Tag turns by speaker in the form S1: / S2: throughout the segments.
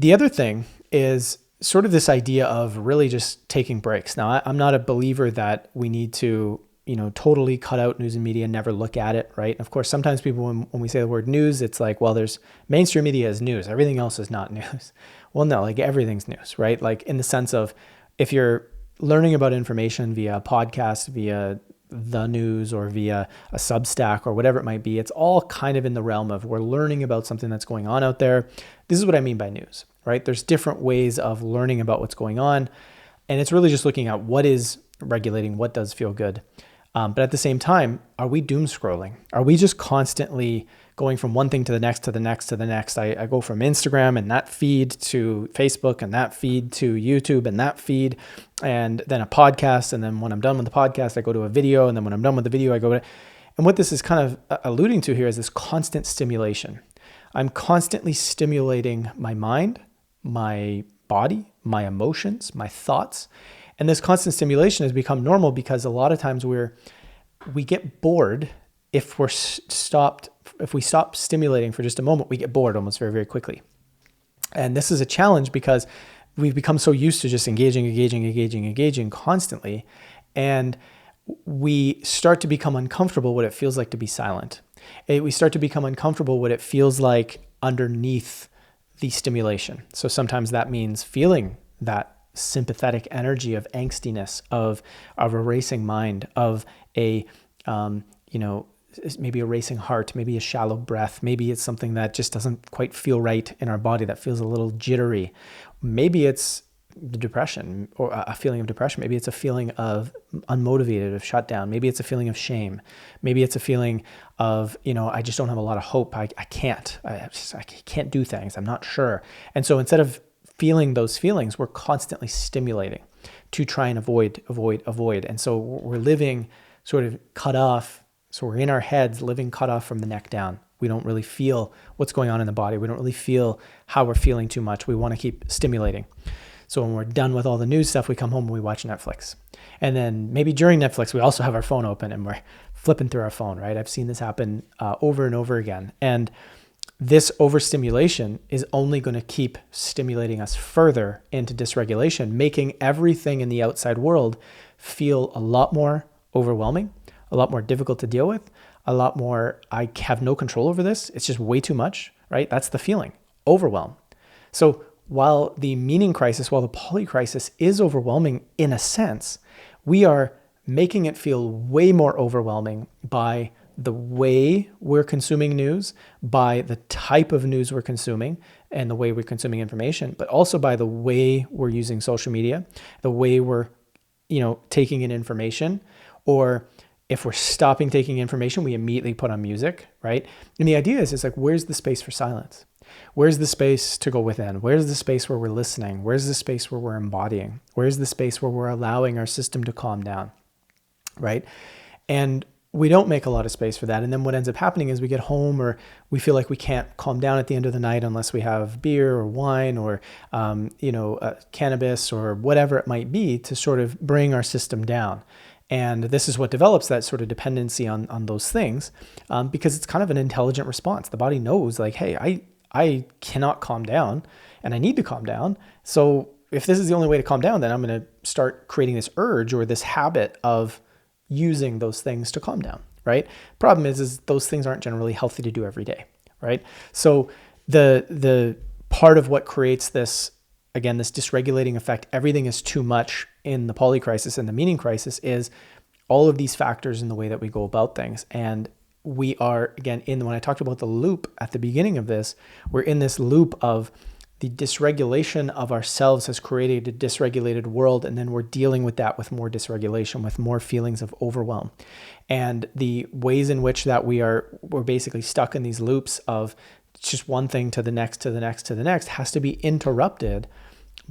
S1: The other thing is sort of this idea of really just taking breaks. Now, I'm not a believer that we need to, totally cut out news and media, never look at it, right? Of course, sometimes people, when we say the word news, it's like, well, there's mainstream media is news. Everything else is not news. Well, no, like everything's news, right? Like in the sense of if you're learning about information via a podcast, via the news, or via a Substack or whatever it might be, it's all kind of in the realm of we're learning about something that's going on out there. This is what I mean by news, right? There's different ways of learning about what's going on. And it's really just looking at what is regulating, what does feel good. But at the same time, are we doom scrolling? Are we just constantly going from one thing to the next, to the next, to the next? I go from Instagram and that feed to Facebook and that feed to YouTube and that feed, and then a podcast. And then when I'm done with the podcast, I go to a video. And then when I'm done with the video, I go to, and what this is kind of alluding to here is this constant stimulation. I'm constantly stimulating my mind, my body, my emotions, my thoughts. And this constant stimulation has become normal because a lot of times we get bored if we stop stimulating for just a moment. We get bored almost very, very quickly. And this is a challenge because we've become so used to just engaging constantly. And we start to become uncomfortable what it feels like to be silent. We start to become uncomfortable what it feels like underneath the stimulation. So sometimes that means feeling that sympathetic energy of angstiness, of a racing mind, of a, maybe a racing heart, maybe a shallow breath. Maybe it's something that just doesn't quite feel right in our body, that feels a little jittery. Maybe it's the depression, or a feeling of depression. Maybe it's a feeling of unmotivated, of shut down. Maybe it's a feeling of shame. Maybe it's a feeling of, I just don't have a lot of hope. I can't do things. I'm not sure. And so instead of feeling those feelings, we're constantly stimulating to try and avoid. And so we're living sort of cut off. So we're in our heads living cut off from the neck down. We don't really feel what's going on in the body. We don't really feel how we're feeling too much. We want to keep stimulating. So when we're done with all the news stuff, we come home and we watch Netflix. And then maybe during Netflix, we also have our phone open and we're flipping through our phone, right? I've seen this happen over and over again. And this overstimulation is only going to keep stimulating us further into dysregulation, making everything in the outside world feel a lot more overwhelming, a lot more difficult to deal with, a lot more, I have no control over this. It's just way too much, right? That's the feeling, overwhelm. So while the meaning crisis, while the poly crisis is overwhelming in a sense, we are making it feel way more overwhelming by the way we're consuming news, by the type of news we're consuming and the way we're consuming information, but also by the way we're using social media, the way we're, taking in information, or if we're stopping taking information, we immediately put on music, right? And the idea is like, where's the space for silence? Where's the space to go within? Where's the space where we're listening? Where's the space where we're embodying? Where's the space where we're allowing our system to calm down, right? And we don't make a lot of space for that. And then what ends up happening is we get home, or we feel like we can't calm down at the end of the night unless we have beer or wine or, cannabis or whatever it might be to sort of bring our system down. And this is what develops that sort of dependency on those things, because it's kind of an intelligent response. The body knows like, hey, I cannot calm down and I need to calm down. So if this is the only way to calm down, then I'm going to start creating this urge or this habit of using those things to calm down, right? Problem is those things aren't generally healthy to do every day, right? So the part of what creates this, again, this dysregulating effect, everything is too much in the poly crisis and the meaning crisis, is all of these factors in the way that we go about things. And we are, again, when I talked about the loop at the beginning of this, we're in this loop of the dysregulation of ourselves has created a dysregulated world, and then we're dealing with that with more dysregulation, with more feelings of overwhelm. And the ways in which that we're basically stuck in these loops of just one thing to the next, to the next, to the next, has to be interrupted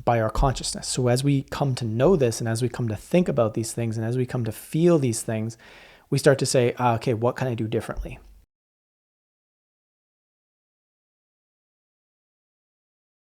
S1: by our consciousness. So as we come to know this, and as we come to think about these things, and as we come to feel these things, we start to say, okay, what can I do differently?